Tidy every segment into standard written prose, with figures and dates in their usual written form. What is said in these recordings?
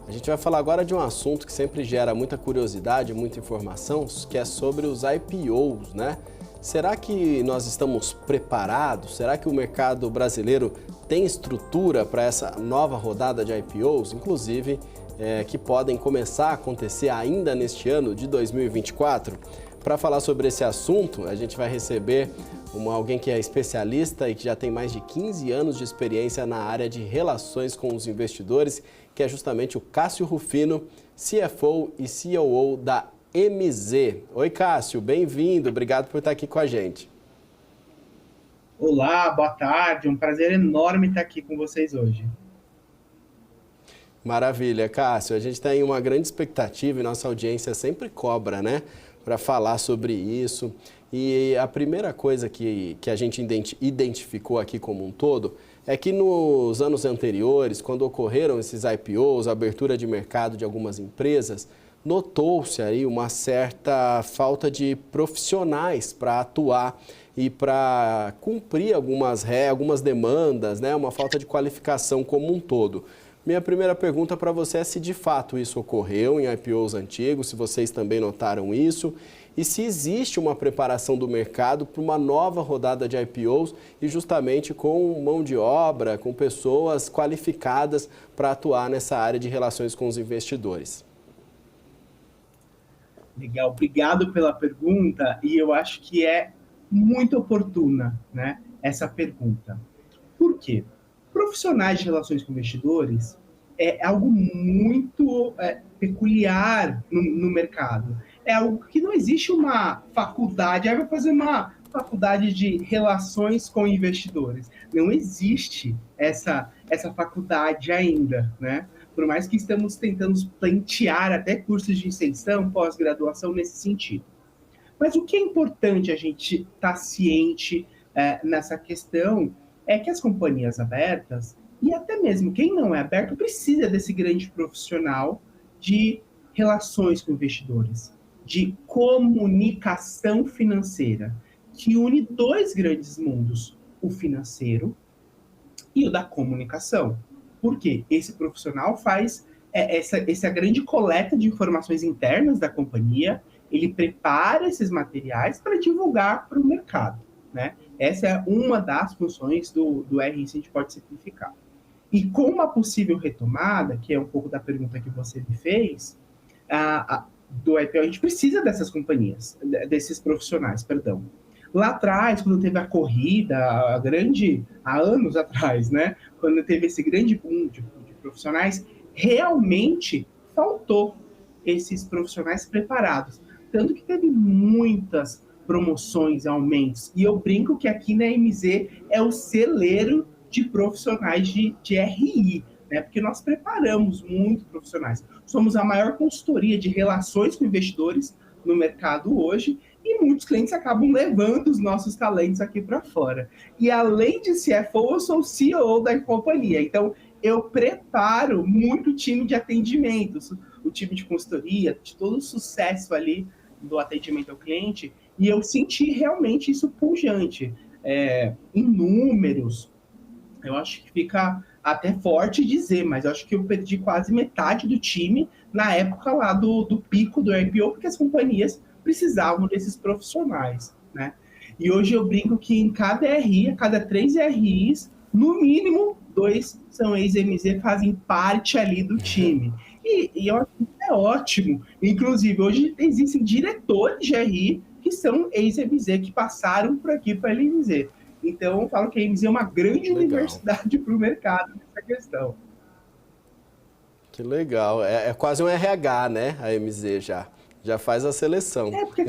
A gente vai falar agora de um assunto que sempre gera muita curiosidade, muita informação, que é sobre os IPOs, né? Será que nós estamos preparados? Será que o mercado brasileiro tem estrutura para essa nova rodada de IPOs, inclusive que podem começar a acontecer ainda neste ano de 2024? Para falar sobre esse assunto, a gente vai receber alguém que é especialista e que já tem mais de 15 anos de experiência na área de relações com os investidores, que é justamente o Cássio Rufino, CFO e COO da MZ. Oi, Cássio, bem-vindo, obrigado por estar aqui com a gente. Olá, boa tarde, um prazer enorme estar aqui com vocês hoje. Maravilha, Cássio, a gente tem uma grande expectativa e nossa audiência sempre cobra, né, para falar sobre isso. E a primeira coisa que a gente identificou aqui como um todo é que nos anos anteriores, quando ocorreram esses IPOs, a abertura de mercado de algumas empresas, notou-se aí uma certa falta de profissionais para atuar e para cumprir algumas demandas, né? Uma falta de qualificação como um todo. Minha primeira pergunta para você é se de fato isso ocorreu em IPOs antigos, se vocês também notaram isso, e se existe uma preparação do mercado para uma nova rodada de IPOs e justamente com mão de obra, com pessoas qualificadas para atuar nessa área de relações com os investidores. Legal, obrigado pela pergunta, e eu acho que é muito oportuna, né, essa pergunta. Por quê? Profissionais de relações com investidores é algo muito peculiar no mercado. É algo que não existe uma faculdade, vai fazer uma faculdade de relações com investidores. Não existe essa faculdade ainda, né? Por mais que estamos tentando plantear até cursos de extensão, pós-graduação nesse sentido. Mas o que é importante a gente estar ciente nessa questão é que as companhias abertas, e até mesmo quem não é aberto, precisa desse grande profissional de relações com investidores, de comunicação financeira, que une dois grandes mundos, o financeiro e o da comunicação. Por quê? Esse profissional faz essa grande coleta de informações internas da companhia, ele prepara esses materiais para divulgar para o mercado, né? Essa é uma das funções do RI, se a gente pode simplificar. E com uma possível retomada, que é um pouco da pergunta que você me fez, do IPO, a gente precisa dessas companhias, desses profissionais, perdão. Lá atrás, quando teve a corrida, há anos atrás, né? Quando teve esse grande boom de profissionais, realmente faltou esses profissionais preparados. Tanto que teve muitas promoções, aumentos. E eu brinco que aqui na MZ é o celeiro de profissionais de RI, né? Porque nós preparamos muitos profissionais. Somos a maior consultoria de relações com investidores no mercado hoje, e muitos clientes acabam levando os nossos talentos aqui para fora. E além de CFO, eu sou o CEO da companhia. Então, eu preparo muito time de atendimentos, o time de consultoria, de todo o sucesso ali do atendimento ao cliente, e eu senti realmente isso pujante. Em números, eu acho que fica até forte dizer, mas eu acho que eu perdi quase metade do time na época lá do pico do IPO, porque as companhias precisavam desses profissionais, né? E hoje eu brinco que em cada RI, a cada 3 RIs, no mínimo 2 são ex-MZ, fazem parte ali do time. E eu acho que é ótimo. Inclusive, hoje existem diretores de RI que são ex-MZ, que passaram por aqui para a MZ. Então, eu falo que a MZ é uma grande universidade para o mercado nessa questão. Que legal. É quase um RH, né? A MZ já faz a seleção. Porque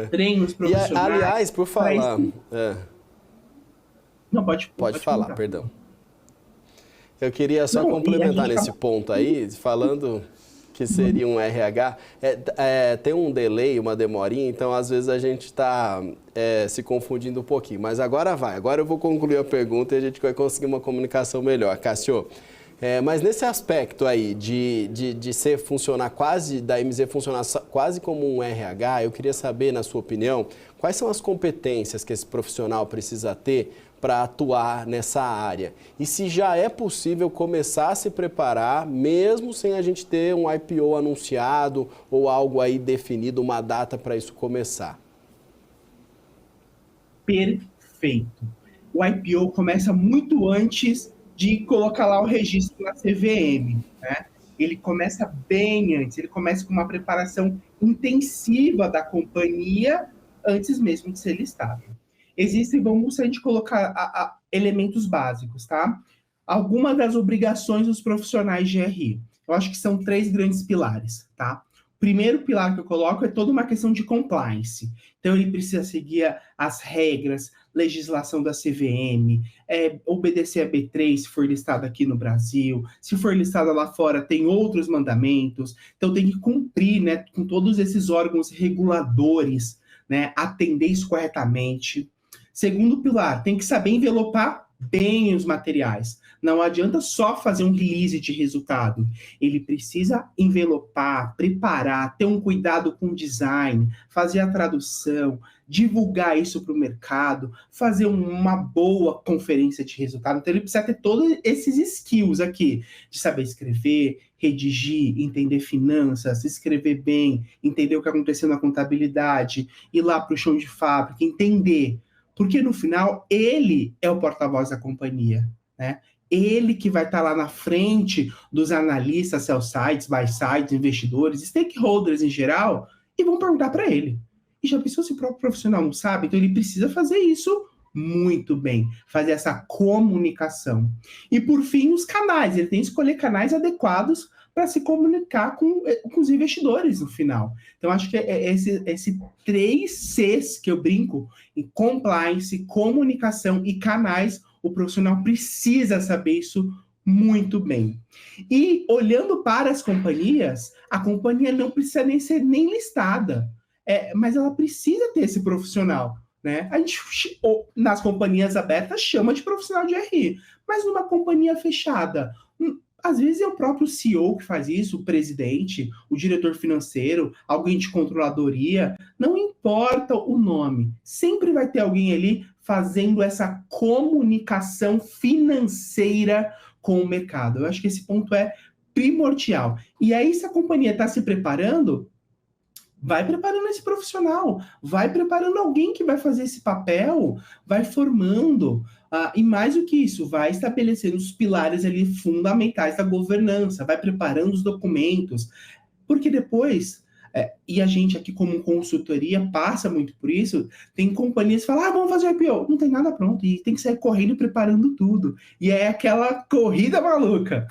treinos profissionais. E, aliás, por falar... Não, pode falar, perdão. Eu queria só complementar nesse ponto aí, falando que seria um RH. Tem um delay, uma demorinha, então às vezes a gente está se confundindo um pouquinho. Mas agora vai, agora eu vou concluir a pergunta e a gente vai conseguir uma comunicação melhor. Cássio, mas nesse aspecto aí de funcionar quase, da MZ funcionar quase como um RH, eu queria saber, na sua opinião, quais são as competências que esse profissional precisa ter para atuar nessa área. E se já é possível começar a se preparar, mesmo sem a gente ter um IPO anunciado ou algo aí definido, uma data para isso começar. Perfeito. O IPO começa muito antes de colocar lá o registro na CVM, né? Ele começa bem antes, ele começa com uma preparação intensiva da companhia antes mesmo de ser listado. Existem, vamos a gente colocar elementos básicos, tá? Algumas das obrigações dos profissionais de RI. Eu acho que são 3 grandes pilares, tá? O primeiro pilar que eu coloco é toda uma questão de compliance. Então, ele precisa seguir as regras, legislação da CVM, obedecer a B3 se for listado aqui no Brasil, se for listado lá fora tem outros mandamentos, então tem que cumprir, né, com todos esses órgãos reguladores, né, atender isso corretamente. Segundo pilar, tem que saber envelopar bem os materiais. Não adianta só fazer um release de resultado. Ele precisa envelopar, preparar, ter um cuidado com o design, fazer a tradução, divulgar isso para o mercado, fazer uma boa conferência de resultado. Então, ele precisa ter todos esses skills aqui, de saber escrever, redigir, entender finanças, escrever bem, entender o que aconteceu na contabilidade, ir lá para o chão de fábrica, entender. Porque, no final, ele é o porta-voz da companhia, né? Ele que vai estar lá na frente dos analistas, sell-sides, buy-sides, investidores, stakeholders em geral, e vão perguntar para ele. E já pensou se o próprio profissional não sabe? Então ele precisa fazer isso muito bem, fazer essa comunicação. E por fim, os canais. Ele tem que escolher canais adequados para se comunicar com os investidores no final. Então, acho que é esse 3 Cs que eu brinco, em compliance, comunicação e canais, o profissional precisa saber isso muito bem. E olhando para as companhias, a companhia não precisa nem ser nem listada, mas ela precisa ter esse profissional, né? A gente, nas companhias abertas, chama de profissional de RI, mas numa companhia fechada, às vezes é o próprio CEO que faz isso, o presidente, o diretor financeiro, alguém de controladoria, não importa o nome, sempre vai ter alguém ali fazendo essa comunicação financeira com o mercado. Eu acho que esse ponto é primordial. E aí, se a companhia está se preparando, vai preparando esse profissional, vai preparando alguém que vai fazer esse papel, vai formando, e mais do que isso, vai estabelecendo os pilares ali fundamentais da governança, vai preparando os documentos, porque depois, e a gente aqui como consultoria passa muito por isso, tem companhias que falam, vamos fazer IPO, não tem nada pronto, e tem que sair correndo preparando tudo, e é aquela corrida maluca,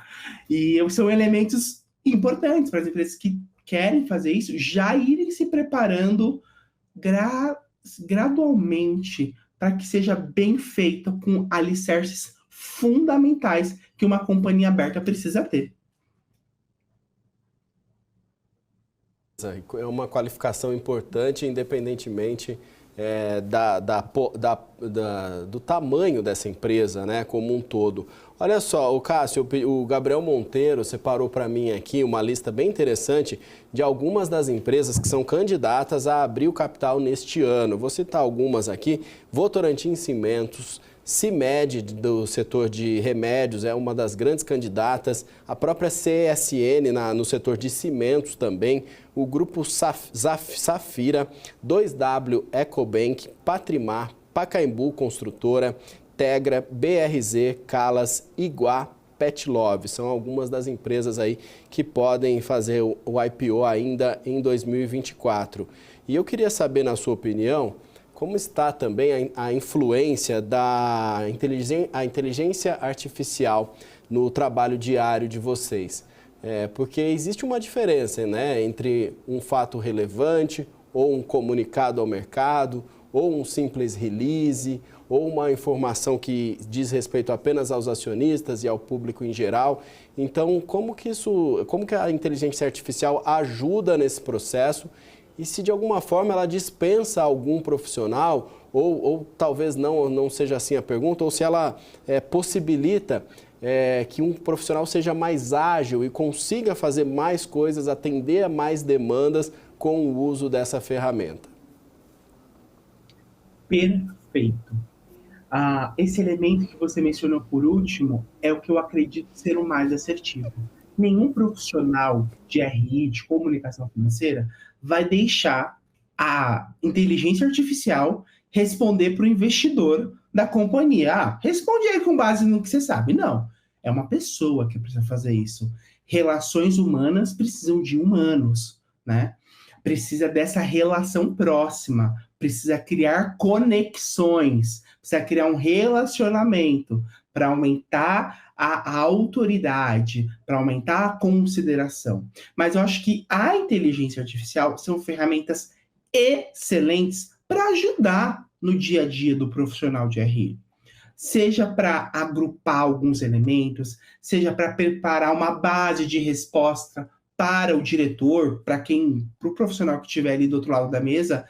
e são elementos importantes para as empresas que querem fazer isso, já irem se preparando gradualmente para que seja bem feita com alicerces fundamentais que uma companhia aberta precisa ter. É uma qualificação importante, independentemente do tamanho dessa empresa, né, como um todo. Olha só, o Cássio, o Gabriel Monteiro separou para mim aqui uma lista bem interessante de algumas das empresas que são candidatas a abrir o capital neste ano. Vou citar algumas aqui: Votorantim Cimentos, CIMED, do setor de remédios, é uma das grandes candidatas, a própria CSN no setor de cimentos também, o grupo Safira, 2W Ecobank, Patrimar, Pacaembu Construtora, Tegra, BRZ, Calas, Iguá, Petlove. São algumas das empresas aí que podem fazer o IPO ainda em 2024. E eu queria saber, na sua opinião, como está também a influência da inteligência artificial no trabalho diário de vocês? Porque existe uma diferença, né, entre um fato relevante, ou um comunicado ao mercado, ou um simples release, ou uma informação que diz respeito apenas aos acionistas e ao público em geral. Então, como que a inteligência artificial ajuda nesse processo? E se de alguma forma ela dispensa algum profissional, ou talvez não seja assim a pergunta, ou se ela possibilita que um profissional seja mais ágil e consiga fazer mais coisas, atender a mais demandas com o uso dessa ferramenta. Perfeito. Esse elemento que você mencionou por último é o que eu acredito ser o mais assertivo. Nenhum profissional de RI, de comunicação financeira, vai deixar a inteligência artificial responder para o investidor da companhia. Responde aí com base no que você sabe. Não, é uma pessoa que precisa fazer isso. Relações humanas precisam de humanos, né? Precisa dessa relação próxima, precisa criar conexões, precisa criar um relacionamento para aumentar a autoridade, para aumentar a consideração. Mas eu acho que a inteligência artificial são ferramentas excelentes para ajudar no dia a dia do profissional de RI. Seja para agrupar alguns elementos, seja para preparar uma base de resposta para o diretor, para o profissional que estiver ali do outro lado da mesa,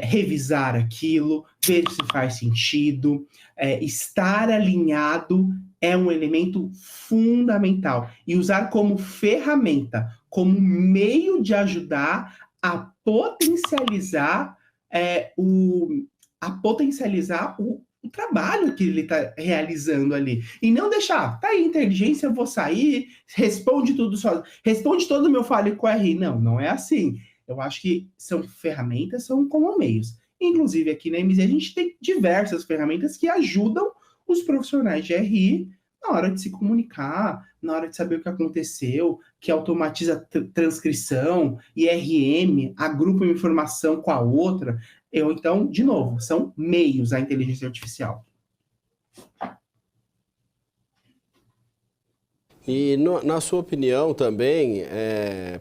revisar aquilo, ver se faz sentido, estar alinhado é um elemento fundamental. E usar como ferramenta, como meio de ajudar a potencializar o trabalho que ele está realizando ali. E não deixar, tá aí, inteligência, eu vou sair, responde tudo só, responde todo o meu fale com RI. Não, não é assim. Eu acho que são ferramentas, são como meios. Inclusive, aqui na MZ, a gente tem diversas ferramentas que ajudam os profissionais de RI na hora de se comunicar, na hora de saber o que aconteceu, que automatiza transcrição, IRM, agrupa uma informação com a outra. Então, de novo, são meios a inteligência artificial. E na sua opinião também, é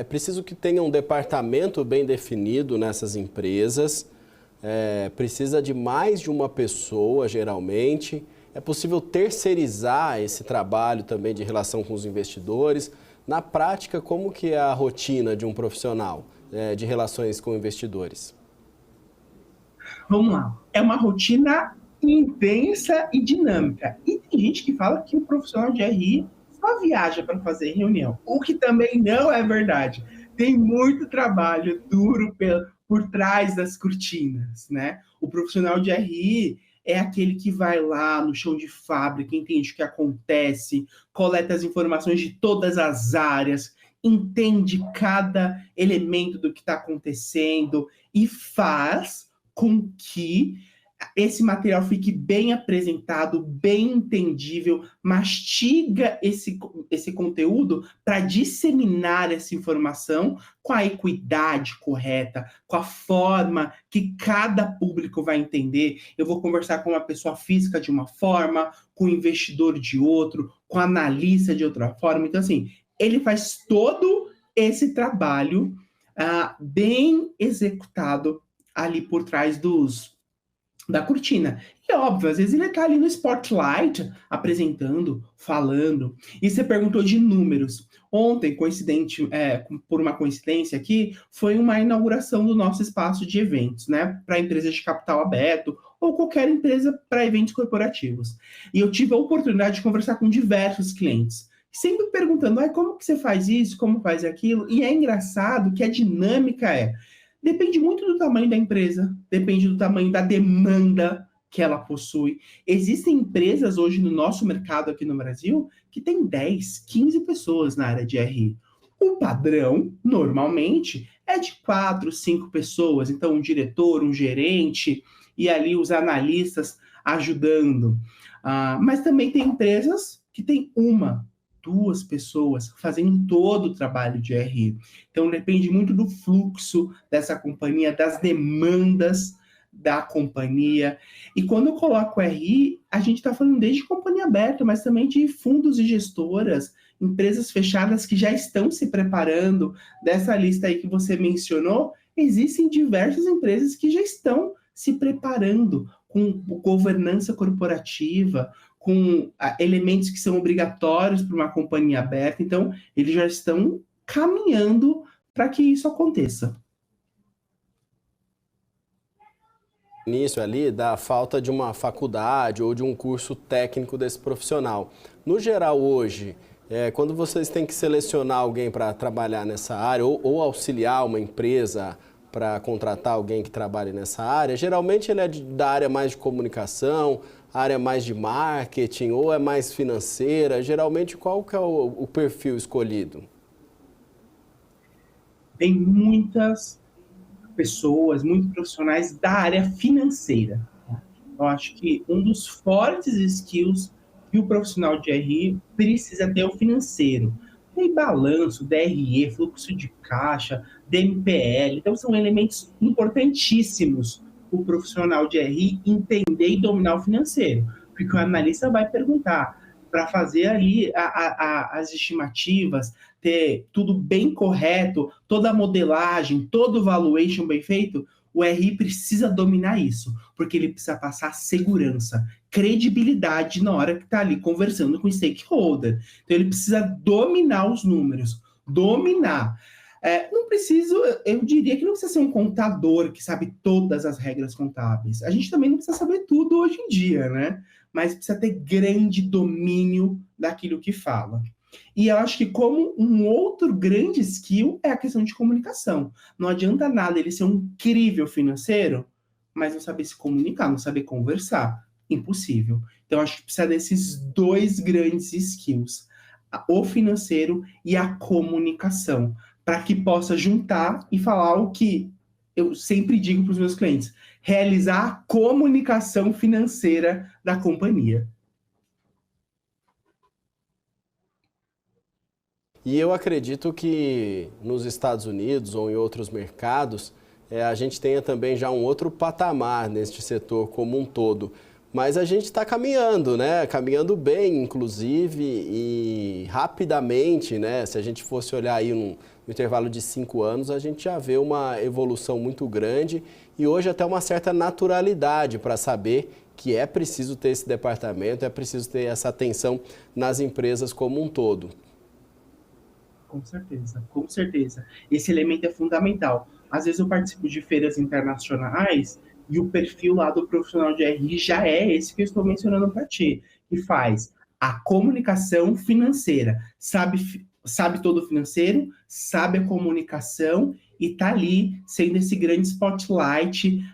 preciso que tenha um departamento bem definido nessas empresas, precisa de mais de uma pessoa, geralmente. É possível terceirizar esse trabalho também de relação com os investidores. Na prática, como que é a rotina de um profissional de relações com investidores? Vamos lá. É uma rotina intensa e dinâmica. E tem gente que fala que o profissional de RI só viaja para fazer reunião, o que também não é verdade. Tem muito trabalho duro por trás das cortinas, né? O profissional de RI é aquele que vai lá no chão de fábrica, entende o que acontece, coleta as informações de todas as áreas, entende cada elemento do que está acontecendo e faz com que esse material fique bem apresentado, bem entendível, mastiga esse conteúdo para disseminar essa informação com a equidade correta, com a forma que cada público vai entender. Eu vou conversar com uma pessoa física de uma forma, com o investidor de outro, com o analista de outra forma. Então, assim, ele faz todo esse trabalho bem executado ali por trás da cortina. E óbvio, às vezes ele está ali no spotlight, apresentando, falando. E você perguntou de números. Ontem, por uma coincidência aqui, foi uma inauguração do nosso espaço de eventos, né? Para empresas de capital aberto ou qualquer empresa para eventos corporativos. E eu tive a oportunidade de conversar com diversos clientes, sempre perguntando, como que você faz isso, como faz aquilo? E é engraçado que a dinâmica depende muito do tamanho da empresa, depende do tamanho da demanda que ela possui. Existem empresas hoje no nosso mercado aqui no Brasil que tem 10, 15 pessoas na área de RI. O padrão, normalmente, é de 4, 5 pessoas. Então, um diretor, um gerente e ali os analistas ajudando. Mas também tem empresas que tem 1, 2 pessoas fazendo todo o trabalho de RI. Então, depende muito do fluxo dessa companhia, das demandas da companhia. E quando eu coloco RI, a gente está falando desde companhia aberta, mas também de fundos e gestoras, empresas fechadas que já estão se preparando. Dessa lista aí que você mencionou, existem diversas empresas que já estão se preparando com governança corporativa, com elementos que são obrigatórios para uma companhia aberta. Então, eles já estão caminhando para que isso aconteça. Início ali da falta de uma faculdade ou de um curso técnico desse profissional. No geral, hoje, quando vocês têm que selecionar alguém para trabalhar nessa área ou auxiliar uma empresa para contratar alguém que trabalhe nessa área? Geralmente ele é da área mais de comunicação, área mais de marketing ou é mais financeira? Geralmente qual que é o perfil escolhido? Tem muitas pessoas, muitos profissionais da área financeira. Tá? Eu acho que um dos fortes skills que o profissional de RI precisa ter é o financeiro. Tem balanço, DRE, fluxo de caixa, DMPL. Então, são elementos importantíssimos o profissional de RI entender e dominar o financeiro. Porque o analista vai perguntar para fazer ali as estimativas, ter tudo bem correto, toda a modelagem, todo o valuation bem feito, o RI precisa dominar isso, porque ele precisa passar segurança, credibilidade na hora que está ali conversando com o stakeholder. Então ele precisa dominar os números, dominar. Não preciso, eu diria que não precisa ser um contador que sabe todas as regras contábeis. A gente também não precisa saber tudo hoje em dia, né? Mas precisa ter grande domínio daquilo que fala. E eu acho que como um outro grande skill é a questão de comunicação. Não adianta nada ele ser um incrível financeiro, mas não saber se comunicar, não saber conversar. Impossível. Então, eu acho que precisa desses dois grandes skills. O financeiro e a comunicação. Para que possa juntar e falar o que eu sempre digo para os meus clientes. Realizar a comunicação financeira da companhia. E eu acredito que nos Estados Unidos ou em outros mercados, a gente tenha também já um outro patamar neste setor como um todo. Mas a gente está caminhando, né? Caminhando bem, inclusive, e rapidamente, né? Se a gente fosse olhar aí no intervalo de 5 anos, a gente já vê uma evolução muito grande e hoje até uma certa naturalidade para saber que é preciso ter esse departamento, é preciso ter essa atenção nas empresas como um todo. Com certeza, com certeza. Esse elemento é fundamental. Às vezes eu participo de feiras internacionais e o perfil lá do profissional de RI já é esse que eu estou mencionando para ti, que faz a comunicação financeira, sabe todo o financeiro, sabe a comunicação e está ali sendo esse grande spotlight,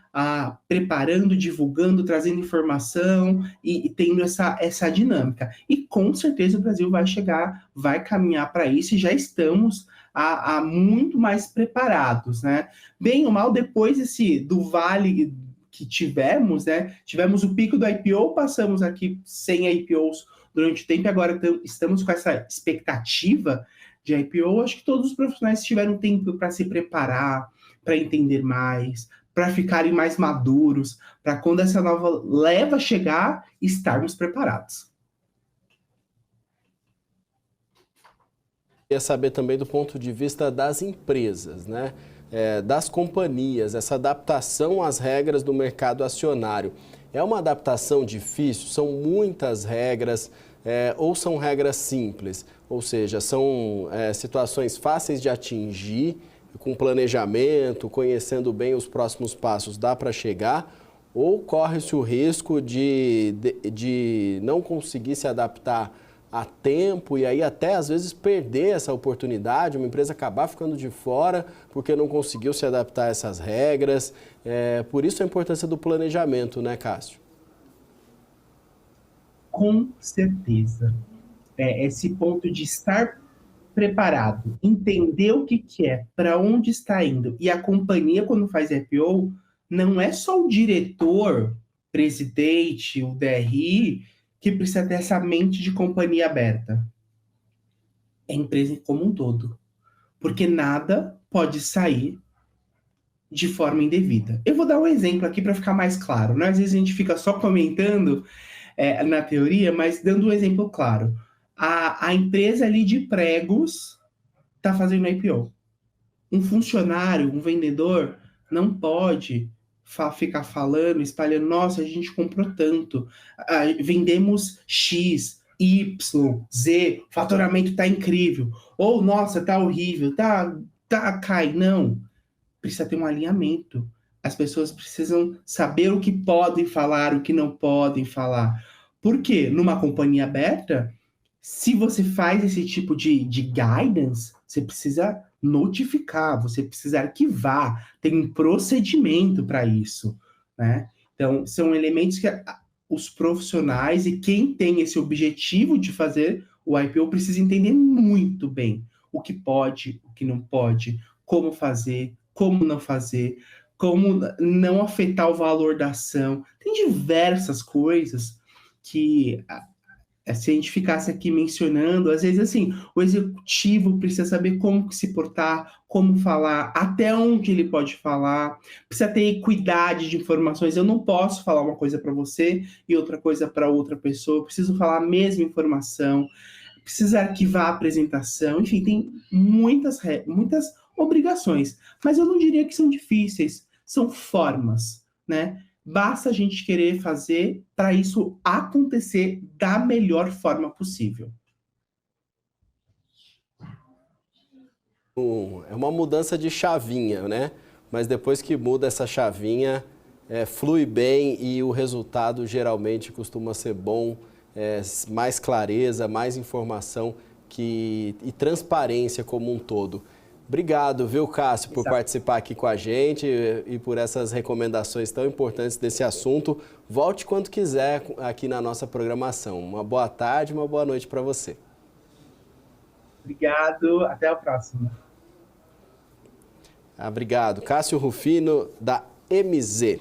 preparando, divulgando, trazendo informação e tendo essa dinâmica. E com certeza o Brasil vai chegar, vai caminhar para isso e já estamos muito mais preparados, né? Bem ou mal, depois do vale que tivemos, né? Tivemos o pico do IPO, passamos aqui sem IPOs durante o tempo e agora estamos com essa expectativa de IPO. Acho que todos os profissionais tiveram tempo para se preparar, para entender mais, para ficarem mais maduros, para quando essa nova leva chegar, estarmos preparados. Queria saber também do ponto de vista das empresas, né? Das companhias, essa adaptação às regras do mercado acionário. É uma adaptação difícil? São muitas regras ou são regras simples? Ou seja, são situações fáceis de atingir, com planejamento, conhecendo bem os próximos passos, dá para chegar? Ou corre-se o risco de não conseguir se adaptar a tempo e aí até às vezes perder essa oportunidade, uma empresa acabar ficando de fora porque não conseguiu se adaptar a essas regras? Por isso a importância do planejamento, né, Cássio? Com certeza. Esse ponto de estar preparado, entender o que é, para onde está indo. E a companhia, quando faz IPO, não é só o diretor, presidente, o DRI, que precisa ter essa mente de companhia aberta. É a empresa como um todo. Porque nada pode sair de forma indevida. Eu vou dar um exemplo aqui para ficar mais claro. Né? Às vezes a gente fica só comentando na teoria, mas dando um exemplo claro. A empresa ali de pregos está fazendo IPO. Um funcionário, um vendedor, não pode ficar falando, espalhando, nossa, a gente comprou tanto, vendemos X, Y, Z, o faturamento está incrível, ou, nossa, está horrível, cai. Não, precisa ter um alinhamento. As pessoas precisam saber o que podem falar, o que não podem falar. Por quê? Numa companhia aberta, se você faz esse tipo de guidance, você precisa notificar, você precisa arquivar, tem um procedimento para isso, né? Então, são elementos que os profissionais e quem tem esse objetivo de fazer o IPO precisa entender muito bem o que pode, o que não pode, como fazer, como não fazer, como não afetar o valor da ação. Tem diversas coisas que se a gente ficasse aqui mencionando, às vezes assim, o executivo precisa saber como se portar, como falar, até onde ele pode falar, precisa ter equidade de informações. Eu não posso falar uma coisa para você e outra coisa para outra pessoa, eu preciso falar a mesma informação, precisa arquivar a apresentação, enfim, tem muitas obrigações, mas eu não diria que são difíceis, são formas, né? Basta a gente querer fazer para isso acontecer da melhor forma possível. É uma mudança de chavinha, né? Mas depois que muda essa chavinha, flui bem e o resultado geralmente costuma ser bom, mais clareza, mais informação e transparência como um todo. Obrigado, viu, Cássio, por participar aqui com a gente e por essas recomendações tão importantes desse assunto. Volte quando quiser aqui na nossa programação. Uma boa tarde, uma boa noite para você. Obrigado, até a próxima. Obrigado. Cássio Rufino, da MZ.